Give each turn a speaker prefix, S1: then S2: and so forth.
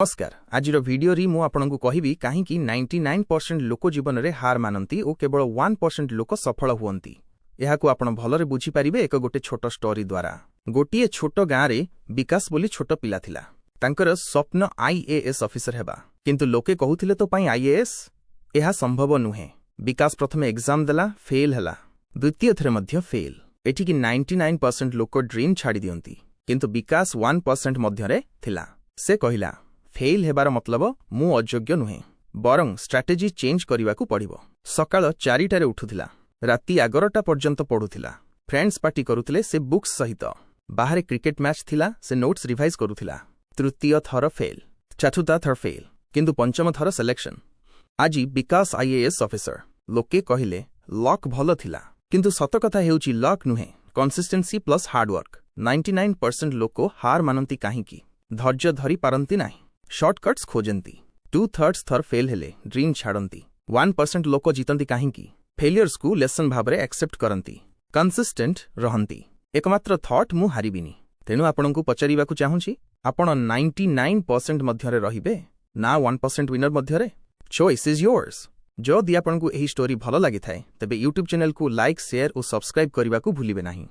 S1: नमस्कार आज वीडियो री मु आपनको कहिबी कहीं 99% लोक जीवन में हार मानती और केवल 1% लोक सफल हुअंती। एहाकु आपण भलरे बुझी पारिबे एक गोटे छोट स्टोरी द्वारा। गोटिए छोट गाँ रे विकास बोली छोट पिला थिला। तांकर स्वप्न आईएएस ऑफिसर हेबा, किंतु लोके कहूथिले तो पई आईएएस एहा संभव नुहे। विकास प्रथम एग्जाम देला, फेल हला, द्वितीय थरे मध्य फेल। एठिकी 99% लोक ड्रीम छाड़ी दियंती, किंतु विकास 1% मध्यरे थिला। से कहिला फेल हेबार मतलब मु अयोग्य नुहे, बरं स्ट्राटेजी चेंज करिवाकू पड़िबो। सकाळ 4टारे उठुथिला, राति 11टा पर्यंत पढुथिला, फ्रेंड्स पार्टी करुथिले से बुक्स सहित। बाहर क्रिकेट मैच थिला, से नोट्स रिवाइज करुथिला। तृतीय थर फेल, चतुर्थ थर फेल, किंतु पंचम थर सिलेक्शन। आज विकास आईएएस ऑफिसर। लोके कहिले लक भलो थिला, किंतु सत कथा हेउची लक नुहे, कंसिस्टेंसी प्लस हार्डवर्क। 99% लोक हार मानती काहींकी, धैर्य धरी पारंती नाही, शॉर्टकट्स खोजंती। 2/3 थर फेल हेले ड्रीम छाड़ती। 1% लोक जीतंती काहींकी, फेलियर्स को लेसन भाबरे एक्सेप्ट करंती, कंसिस्टेंट रहंती। एकमात्र थॉट मु हारिबिनी। तेणु आपणଙ୍କୁ पचारिबाकू चाहूची, आपण 99% मध्यरे रहिबे ना 1% विनर मध्यरे? Choice is yours. जदि आपणଙ୍କୁ एही स्टोरी भलो लागि थाए तेबे यूट्यूब चैनल को लाइक, शेयर और सब्सक्राइब करबाकू भूलिबे नाही।